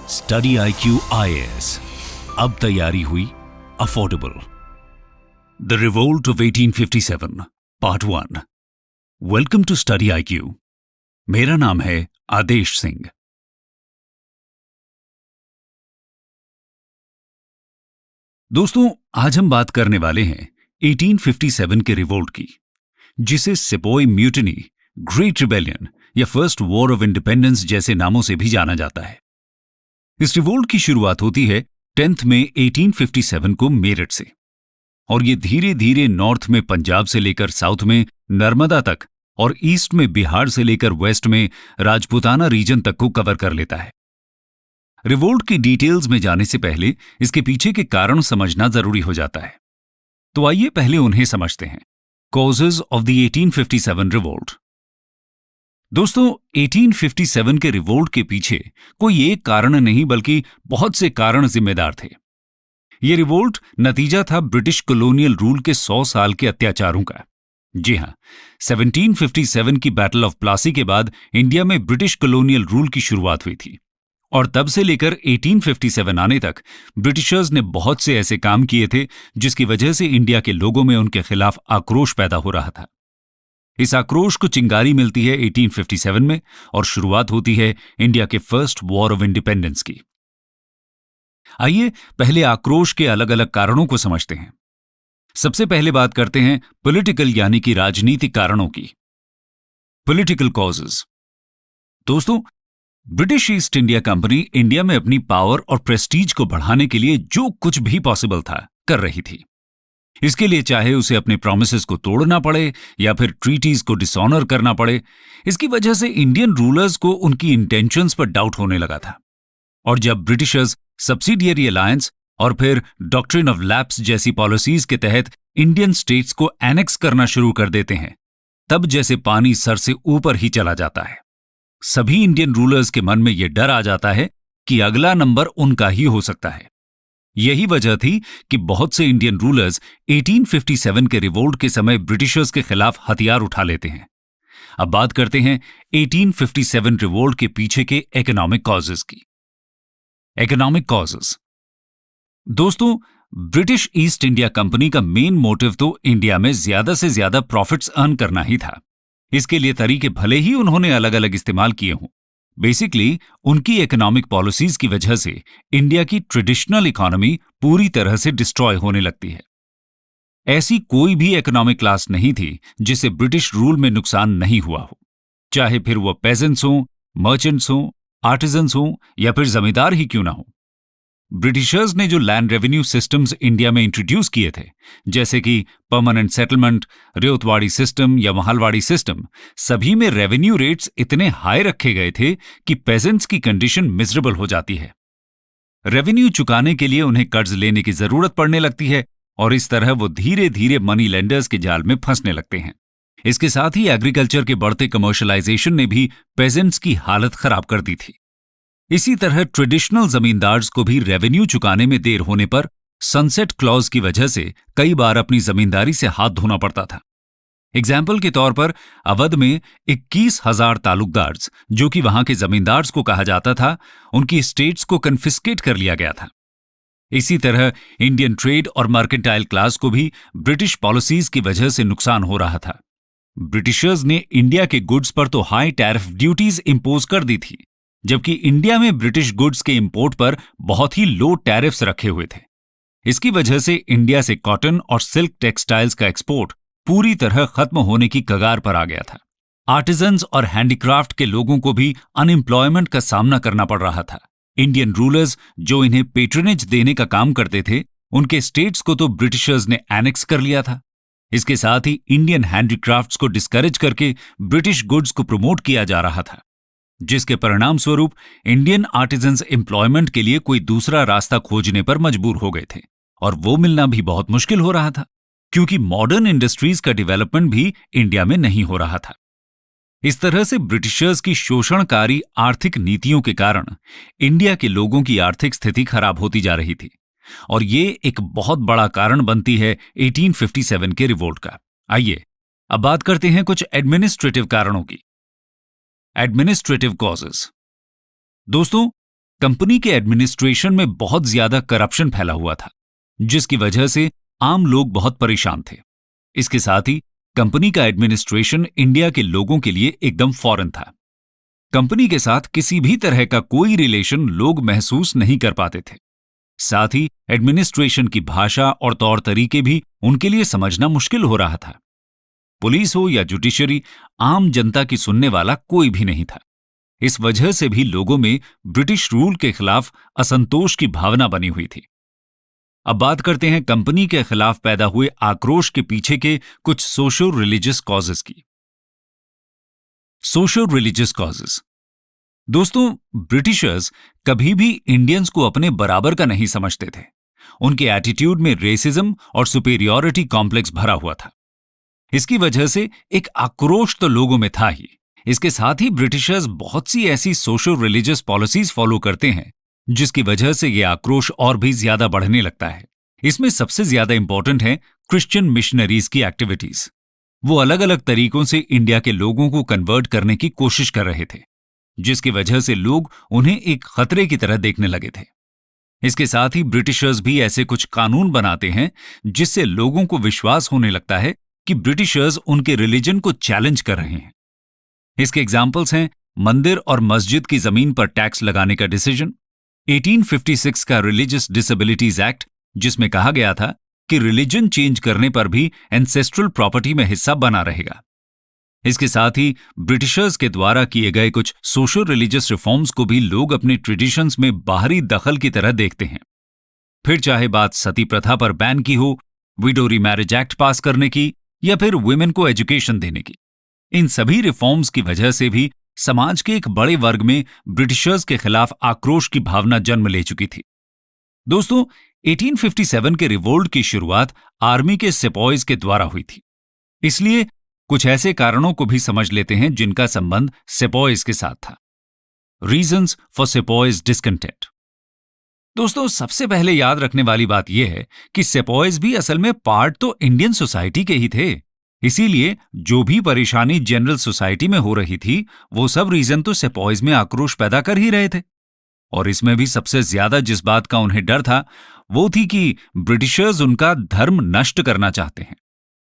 Study IQ IAS, अब तैयारी हुई affordable. The revolt of 1857 part 1। Welcome to study IQ। मेरा नाम है आदेश सिंह। दोस्तों, आज हम बात करने वाले हैं 1857 के रिवोल्ट की, जिसे सिपोई म्यूटिनी, ग्रेट रिबेलियन या फर्स्ट वॉर ऑफ इंडिपेंडेंस जैसे नामों से भी जाना जाता है। इस रिवोल्ट की शुरुआत होती है 10 मई 1857 को मेरठ से, और ये धीरे धीरे नॉर्थ में पंजाब से लेकर साउथ में नर्मदा तक और ईस्ट में बिहार से लेकर वेस्ट में राजपूताना रीजन तक को कवर कर लेता है। रिवोल्ट की डिटेल्स में जाने से पहले इसके पीछे के कारण समझना जरूरी हो जाता है। तो आइए पहले उन्हें समझते हैं। Causes of the 1857 revolt. दोस्तों, 1857 के रिवोल्ट के पीछे कोई एक कारण नहीं बल्कि बहुत से कारण जिम्मेदार थे। यह रिवोल्ट नतीजा था ब्रिटिश कॉलोनियल रूल के 100 साल के अत्याचारों का। जी हां, 1757 की बैटल ऑफ प्लासी के बाद इंडिया में ब्रिटिश कॉलोनियल रूल की शुरुआत हुई थी, और तब से लेकर 1857 आने तक ब्रिटिशर्स ने बहुत से ऐसे काम किए थे जिसकी वजह से इंडिया के लोगों में उनके खिलाफ आक्रोश पैदा हो रहा था। इस आक्रोश को चिंगारी मिलती है 1857 में, और शुरुआत होती है इंडिया के फर्स्ट वॉर ऑफ इंडिपेंडेंस की। आइए पहले आक्रोश के अलग अलग कारणों को समझते हैं। सबसे पहले बात करते हैं पॉलिटिकल यानी कि राजनीतिक कारणों की। Political causes. दोस्तों, British East India Company India में अपनी पावर और प्रेस्टीज को बढ़ाने के लिए जो कुछ भी पॉसिबल था कर रही थी। इसके लिए चाहे उसे अपने प्रॉमिसेस को तोड़ना पड़े या फिर ट्रीटीज को डिसऑनर करना पड़े, इसकी वजह से इंडियन रूलर्स को उनकी इंटेंशंस पर डाउट होने लगा था। और जब ब्रिटिशर्स सब्सिडियरी अलायंस और फिर डॉक्ट्रिन ऑफ लैप्स जैसी पॉलिसीज के तहत इंडियन स्टेट्स को एनेक्स करना शुरू कर देते हैं, तब जैसे पानी सर से ऊपर ही चला जाता है। सभी इंडियन रूलर्स के मन में यह डर आ जाता है कि अगला नंबर उनका ही हो सकता है। यही वजह थी कि बहुत से इंडियन रूलर्स 1857 के रिवोल्ट के समय ब्रिटिशर्स के खिलाफ हथियार उठा लेते हैं। अब बात करते हैं 1857 रिवोल्ट के पीछे के इकोनॉमिक कॉजेज की। Economic causes. दोस्तों, ब्रिटिश ईस्ट इंडिया कंपनी का मेन मोटिव तो इंडिया में ज्यादा से ज्यादा प्रॉफिट्स अर्न करना ही था। इसके लिए तरीके भले ही उन्होंने अलग अलग इस्तेमाल किए हों, बेसिकली उनकी इकोनॉमिक पॉलिसीज की वजह से इंडिया की ट्रेडिशनल इकोनॉमी पूरी तरह से डिस्ट्रॉय होने लगती है। ऐसी कोई भी इकोनॉमिक क्लास नहीं थी जिसे ब्रिटिश रूल में नुकसान नहीं हुआ हो, चाहे फिर वो पेजेंट्स हों, मर्चेंट्स हों, आर्टिजन्स हों या फिर जमींदार ही क्यों ना हो। ब्रिटिशर्स ने जो लैंड रेवेन्यू सिस्टम्स इंडिया में इंट्रोड्यूस किए थे, जैसे कि परमानेंट सेटलमेंट, रेवतवाड़ी सिस्टम या महलवाड़ी सिस्टम, सभी में रेवेन्यू रेट्स इतने हाई रखे गए थे कि पेजेंट्स की कंडीशन मिजरेबल हो जाती है। रेवेन्यू चुकाने के लिए उन्हें कर्ज लेने की जरूरत पड़ने लगती है, और इस तरह वो धीरे धीरे मनी लेंडर्स के जाल में फंसने लगते हैं। इसके साथ ही एग्रीकल्चर के बढ़ते कमर्शलाइजेशन ने भी पेजेंट्स की हालत खराब कर दी थी। इसी तरह ट्रेडिशनल जमींदार्स को भी रेवेन्यू चुकाने में देर होने पर सनसेट क्लॉज की वजह से कई बार अपनी जमींदारी से हाथ धोना पड़ता था। एग्जाम्पल के तौर पर अवध में 21,000 तालुकदार्स, जो कि वहां के जमींदार्स को कहा जाता था, उनकी स्टेट्स को कन्फिस्केट कर लिया गया था। इसी तरह इंडियन ट्रेड और मर्केंटाइल क्लास को भी ब्रिटिश पॉलिसीज की वजह से नुकसान हो रहा था। ब्रिटिशर्स ने इंडिया के गुड्स पर तो हाई टैरिफ ड्यूटीज इंपोज कर दी थी, जबकि इंडिया में ब्रिटिश गुड्स के इंपोर्ट पर बहुत ही लो टैरिफ्स रखे हुए थे। इसकी वजह से इंडिया से कॉटन और सिल्क टेक्सटाइल्स का एक्सपोर्ट पूरी तरह खत्म होने की कगार पर आ गया था। आर्टिजन्स और हैंडीक्राफ्ट के लोगों को भी अनएम्प्लॉयमेंट का सामना करना पड़ रहा था। इंडियन रूलर्स जो इन्हें पेट्रोनेज देने का काम करते थे, उनके स्टेट्स को तो ब्रिटिशर्स ने एनेक्स कर लिया था। इसके साथ ही इंडियन हैंडीक्राफ्ट्स को डिस्करेज करके ब्रिटिश गुड्स को प्रमोट किया जा रहा था, जिसके परिणाम स्वरूप इंडियन आर्टिजन्स एम्प्लॉयमेंट के लिए कोई दूसरा रास्ता खोजने पर मजबूर हो गए थे, और वो मिलना भी बहुत मुश्किल हो रहा था, क्योंकि मॉडर्न इंडस्ट्रीज का डेवलपमेंट भी इंडिया में नहीं हो रहा था। इस तरह से ब्रिटिशर्स की शोषणकारी आर्थिक नीतियों के कारण इंडिया के लोगों की आर्थिक स्थिति खराब होती जा रही थी, और ये एक बहुत बड़ा कारण बनती है 1857 के रिवोल्ट का। आइए अब बात करते हैं कुछ एडमिनिस्ट्रेटिव कारणों की। Administrative causes. दोस्तों, कंपनी के एडमिनिस्ट्रेशन में बहुत ज्यादा करप्शन फैला हुआ था, जिसकी वजह से आम लोग बहुत परेशान थे। इसके साथ ही कंपनी का एडमिनिस्ट्रेशन इंडिया के लोगों के लिए एकदम फॉरेन था। कंपनी के साथ किसी भी तरह का कोई रिलेशन लोग महसूस नहीं कर पाते थे। साथ ही एडमिनिस्ट्रेशन की भाषा और तौर तरीके भी उनके लिए समझना मुश्किल हो रहा था। पुलिस हो या जुडिशरी, आम जनता की सुनने वाला कोई भी नहीं था। इस वजह से भी लोगों में ब्रिटिश रूल के खिलाफ असंतोष की भावना बनी हुई थी। अब बात करते हैं कंपनी के खिलाफ पैदा हुए आक्रोश के पीछे के कुछ सोशो रिलीजियस कॉजेस की। Socio religious causes. दोस्तों, ब्रिटिशर्स कभी भी इंडियंस को अपने बराबर का नहीं समझते थे। उनके एटीट्यूड में रेसिज्म और सुपेरियरिटी कॉम्प्लेक्स भरा हुआ था। इसकी वजह से एक आक्रोश तो लोगों में था ही। इसके साथ ही ब्रिटिशर्स बहुत सी ऐसी सोशो रिलीजियस पॉलिसीज फॉलो करते हैं, जिसकी वजह से यह आक्रोश और भी ज्यादा बढ़ने लगता है। इसमें सबसे ज्यादा इंपॉर्टेंट है क्रिश्चियन मिशनरीज की एक्टिविटीज। वो अलग अलग तरीकों से इंडिया के लोगों को कन्वर्ट करने की कोशिश कर रहे थे, जिसकी वजह से लोग उन्हें एक खतरे की तरह देखने लगे थे। इसके साथ ही ब्रिटिशर्स भी ऐसे कुछ कानून बनाते हैं जिससे लोगों को विश्वास होने लगता है कि ब्रिटिशर्स उनके रिलीजन को चैलेंज कर रहे हैं। इसके एग्जाम्पल्स हैं मंदिर और मस्जिद की जमीन पर टैक्स लगाने का डिसीजन, 1856 का रिलीजियस डिसेबिलिटीज एक्ट, जिसमें कहा गया था कि रिलीजन चेंज करने पर भी एंसेस्ट्रल प्रॉपर्टी में हिस्सा बना रहेगा। इसके साथ ही ब्रिटिशर्स के द्वारा किए गए कुछ सोशल रिलीजियस रिफॉर्म्स को भी लोग अपने ट्रेडिशंस में बाहरी दखल की तरह देखते हैं। फिर चाहे बात सती प्रथा पर बैन की हो, विडो रीमैरिज एक्ट पास करने की, या फिर वुमेन को एजुकेशन देने की, इन सभी रिफॉर्म्स की वजह से भी समाज के एक बड़े वर्ग में ब्रिटिशर्स के खिलाफ आक्रोश की भावना जन्म ले चुकी थी। दोस्तों, 1857 के रिवोल्ट की शुरुआत आर्मी के सिपॉयज के द्वारा हुई थी। इसलिए कुछ ऐसे कारणों को भी समझ लेते हैं जिनका संबंध सिपॉयज के साथ था। Reasons for sepoys discontent. दोस्तों, सबसे पहले याद रखने वाली बात यह है कि सिपॉयज भी असल में पार्ट तो इंडियन सोसाइटी के ही थे। इसीलिए जो भी परेशानी जनरल सोसाइटी में हो रही थी, वो सब रीजन तो सिपॉयज में आक्रोश पैदा कर ही रहे थे। और इसमें भी सबसे ज्यादा जिस बात का उन्हें डर था, वो थी कि ब्रिटिशर्स उनका धर्म नष्ट करना चाहते हैं।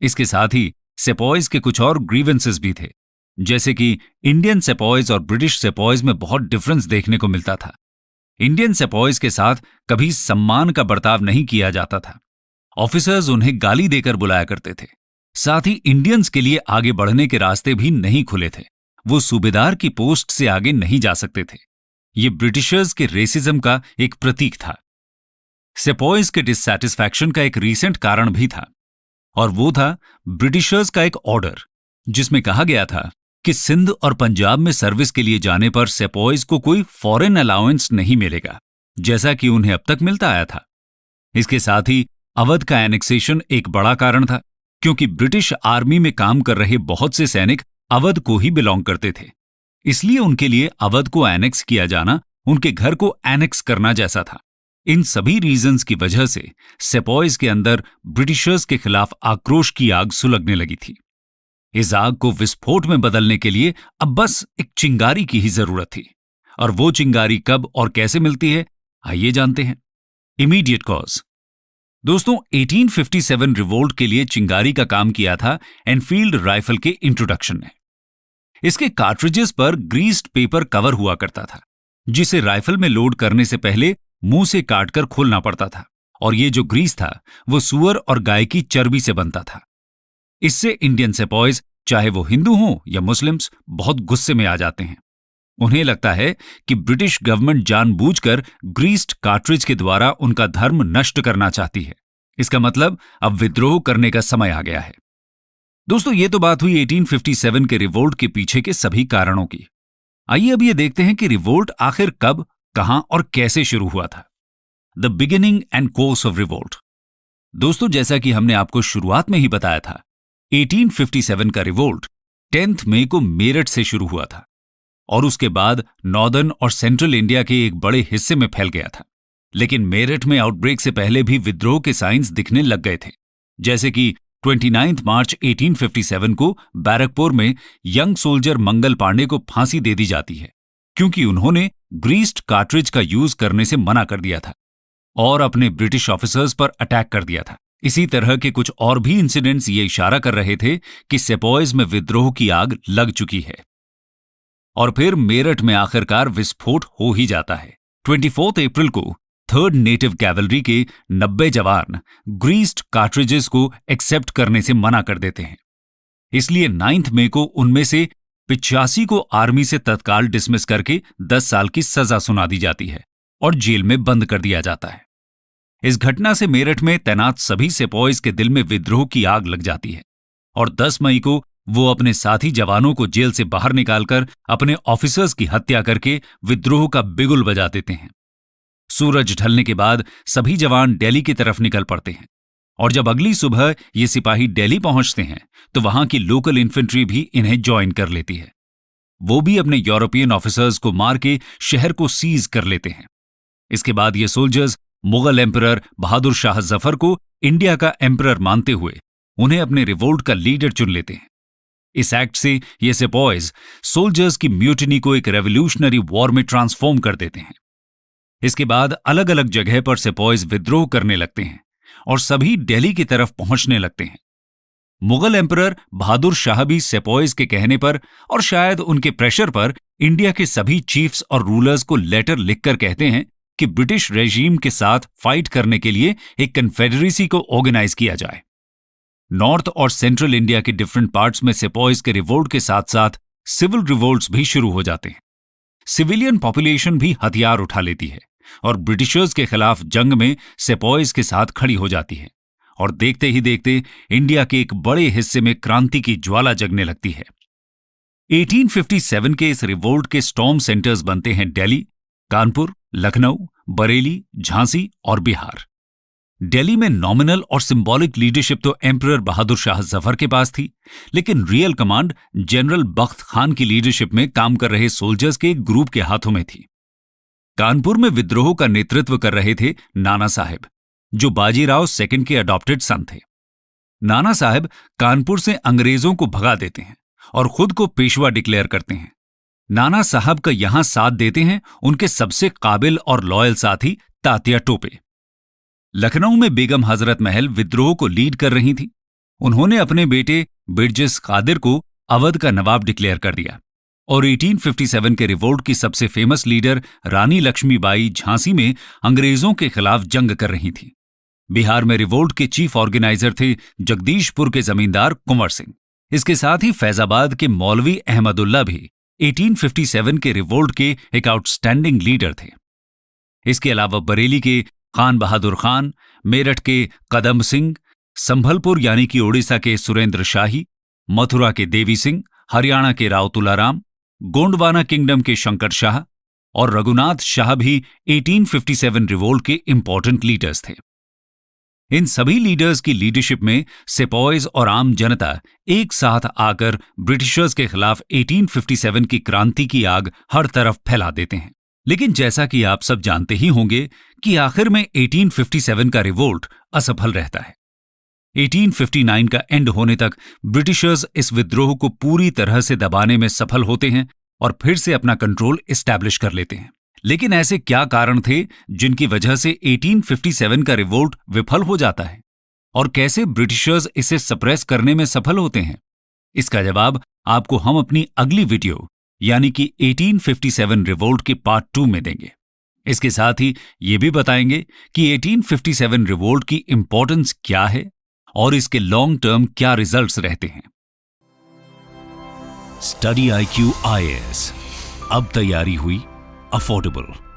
इसके साथ ही सेपॉयज के कुछ और ग्रीवेंसेस भी थे, जैसे कि इंडियन सेपॉयज और ब्रिटिश सेपॉयज में बहुत डिफरेंस देखने को मिलता था। इंडियन सेपॉयज के साथ कभी सम्मान का बर्ताव नहीं किया जाता था। ऑफिसर्स उन्हें गाली देकर बुलाया करते थे। साथ ही इंडियंस के लिए आगे बढ़ने के रास्ते भी नहीं खुले थे। वो सूबेदार की पोस्ट से आगे नहीं जा सकते थे। ये ब्रिटिशर्स के रेसिज्म का एक प्रतीक था। सेपॉयज के डिससैटिस्फैक्शन का एक रीसेंट कारण भी था, और वो था ब्रिटिशर्स का एक ऑर्डर, जिसमें कहा गया था कि सिंध और पंजाब में सर्विस के लिए जाने पर सेपॉयज को कोई फॉरेन अलाउंस नहीं मिलेगा, जैसा कि उन्हें अब तक मिलता आया था। इसके साथ ही अवध का एनेक्सेशन एक बड़ा कारण था, क्योंकि ब्रिटिश आर्मी में काम कर रहे बहुत से सैनिक अवध को ही बिलोंग करते थे। इसलिए उनके लिए अवध को एनेक्स किया जाना उनके घर को एनेक्स करना जैसा था। इन सभी रीजंस की वजह से सेपॉयज के अंदर ब्रिटिशर्स के खिलाफ आक्रोश की आग सुलगने लगी थी। इस आग को विस्फोट में बदलने के लिए अब बस एक चिंगारी की ही जरूरत थी। और वो चिंगारी कब और कैसे मिलती है, आइए जानते हैं। Immediate cause. दोस्तों, 1857 रिवोल्ट के लिए चिंगारी का काम किया था एनफील्ड राइफल के इंट्रोडक्शन ने। इसके कार्ट्रिजेस पर ग्रीस्ड पेपर कवर हुआ करता था, जिसे राइफल में लोड करने से पहले मुंह से काटकर खोलना पड़ता था। और ये जो ग्रीस था वो सूअर और गाय की चर्बी से बनता था। इससे इंडियन सेपॉयज, चाहे वो हिंदू हों या मुस्लिम्स, बहुत गुस्से में आ जाते हैं। उन्हें लगता है कि ब्रिटिश गवर्नमेंट जानबूझकर ग्रीस्ड कार्ट्रिज के द्वारा उनका धर्म नष्ट करना चाहती है। इसका मतलब अब विद्रोह करने का समय आ गया है। दोस्तों, ये तो बात हुई 1857 के रिवोल्ट के पीछे के सभी कारणों की। आइए अब ये देखते हैं कि रिवोल्ट आखिर कब, कहां और कैसे शुरू हुआ था। The beginning and course of revolt. दोस्तों, जैसा कि हमने आपको शुरुआत में ही बताया था, 1857 का रिवोल्ट 10 मई को मेरठ से शुरू हुआ था और उसके बाद नॉर्दर्न और सेंट्रल इंडिया के एक बड़े हिस्से में फैल गया था। लेकिन मेरठ में आउटब्रेक से पहले भी विद्रोह के साइंस दिखने लग गए थे। जैसे कि 29 मार्च 1857 को बैरकपुर में यंग सोल्जर मंगल पांडे को फांसी दे दी जाती है, क्योंकि उन्होंने ग्रीस्ड कार्ट्रिज का यूज करने से मना कर दिया था और अपने ब्रिटिश ऑफिसर्स पर अटैक कर दिया था। इसी तरह के कुछ और भी इंसिडेंट्स ये इशारा कर रहे थे कि सेपॉयज में विद्रोह की आग लग चुकी है। और फिर मेरठ में आखिरकार विस्फोट हो ही जाता है। 24 अप्रैल को 3rd नेटिव कैवलरी के 90 जवान ग्रीस्ड कार्ट्रिजेस को एक्सेप्ट करने से मना कर देते हैं। इसलिए 9 मई को उनमें से 85 को आर्मी से तत्काल डिसमिस करके 10 साल की सजा सुना दी जाती है और जेल में बंद कर दिया जाता है। इस घटना से मेरठ में तैनात सभी सेपॉयज के दिल में विद्रोह की आग लग जाती है और 10 मई को वो अपने साथी जवानों को जेल से बाहर निकालकर अपने ऑफिसर्स की हत्या करके विद्रोह का बिगुल बजा देते हैं। सूरज ढलने के बाद सभी जवान दिल्ली की तरफ निकल पड़ते हैं और जब अगली सुबह ये सिपाही दिल्ली पहुंचते हैं तो वहां की लोकल इन्फेंट्री भी इन्हें ज्वाइन कर लेती है। वो भी अपने यूरोपियन ऑफिसर्स को मार के शहर को सीज कर लेते हैं। इसके बाद ये सोल्जर्स मुगल एम्परर बहादुर शाह जफर को इंडिया का एम्परर मानते हुए उन्हें अपने रिवोल्ट का लीडर चुन लेते हैं। इस एक्ट से ये सेपॉयज सोल्जर्स की म्यूटिनी को एक रेवोल्यूशनरी वॉर में ट्रांसफॉर्म कर देते हैं। इसके बाद अलग अलग जगह पर सेपॉयज विद्रोह करने लगते हैं और सभी दिल्ली की तरफ पहुंचने लगते हैं। मुगल एम्परर बहादुर शाह भी सेपॉयज के कहने पर और शायद उनके प्रेशर पर इंडिया के सभी चीफ्स और रूलर्स को लेटर लिखकर कहते हैं कि ब्रिटिश रेजीम के साथ फाइट करने के लिए एक कन्फेडरेसी को ऑर्गेनाइज किया जाए। नॉर्थ और सेंट्रल इंडिया के डिफरेंट पार्ट्स में सेपॉयज के रिवोल्ट के साथ साथ सिविल रिवोल्ट्स भी शुरू हो जाते हैं। सिविलियन पॉपुलेशन भी हथियार उठा लेती है और ब्रिटिशर्स के खिलाफ जंग में सेपॉयज के साथ खड़ी हो जाती है और देखते ही देखते इंडिया के एक बड़े हिस्से में क्रांति की ज्वाला जगने लगती है। 1857 के इस रिवोल्ट के स्टॉर्म सेंटर्स बनते हैं दिल्ली, कानपुर, लखनऊ, बरेली, झांसी और बिहार। दिल्ली में नॉमिनल और सिंबॉलिक लीडरशिप तो एम्परर बहादुर शाह जफर के पास थी, लेकिन रियल कमांड जनरल बख्त खान की लीडरशिप में काम कर रहे सोल्जर्स के एक ग्रुप के हाथों में थी। कानपुर में विद्रोह का नेतृत्व कर रहे थे नाना साहब, जो बाजीराव सेकंड के अडॉप्टेड सन थे। नाना साहब कानपुर से अंग्रेजों को भगा देते हैं और खुद को पेशवा डिक्लेयर करते हैं। नाना साहब का यहां साथ देते हैं उनके सबसे काबिल और लॉयल साथी तात्या टोपे। लखनऊ में बेगम हजरत महल विद्रोह को लीड कर रही थी। उन्होंने अपने बेटे बिरजिस कादिर को अवध का नवाब डिक्लेयर कर दिया और 1857 के रिवोल्ट की सबसे फेमस लीडर रानी लक्ष्मीबाई झांसी में अंग्रेजों के खिलाफ जंग कर रही थी। बिहार में रिवोल्ट के चीफ ऑर्गेनाइजर थे जगदीशपुर के जमींदार कुंवर सिंह। इसके साथ ही फैजाबाद के मौलवी अहमदुल्ला भी 1857 के रिवोल्ट के एक आउटस्टैंडिंग लीडर थे। इसके अलावा बरेली के खान बहादुर खान, मेरठ के कदम सिंह, संभलपुर यानी कि ओडिशा के सुरेंद्र शाही, मथुरा के देवी सिंह, हरियाणा के राव तुलाराम, गोंडवाना किंगडम के शंकर शाह और रघुनाथ शाह भी 1857 रिवोल्ट के इंपॉर्टेंट लीडर्स थे। इन सभी लीडर्स की लीडरशिप में सेपॉयज और आम जनता एक साथ आकर ब्रिटिशर्स के खिलाफ 1857 की क्रांति की आग हर तरफ फैला देते हैं। लेकिन जैसा कि आप सब जानते ही होंगे कि आखिर में 1857 का रिवोल्ट असफल रहता है। 1859 का एंड होने तक ब्रिटिशर्स इस विद्रोह को पूरी तरह से दबाने में सफल होते हैं और फिर से अपना कंट्रोल एस्टैब्लिश कर लेते हैं। लेकिन ऐसे क्या कारण थे जिनकी वजह से 1857 का रिवोल्ट विफल हो जाता है और कैसे ब्रिटिशर्स इसे सप्रेस करने में सफल होते हैं? इसका जवाब आपको हम अपनी अगली वीडियो यानी कि 1857 रिवोल्ट के पार्ट 2 में देंगे। इसके साथ ही ये भी बताएंगे कि 1857 रिवोल्ट की इंपॉर्टेंस क्या है और इसके लॉन्ग टर्म क्या रिजल्ट्स रहते हैं। स्टडी IQ IAS अब तैयारी हुई अफोर्डेबल।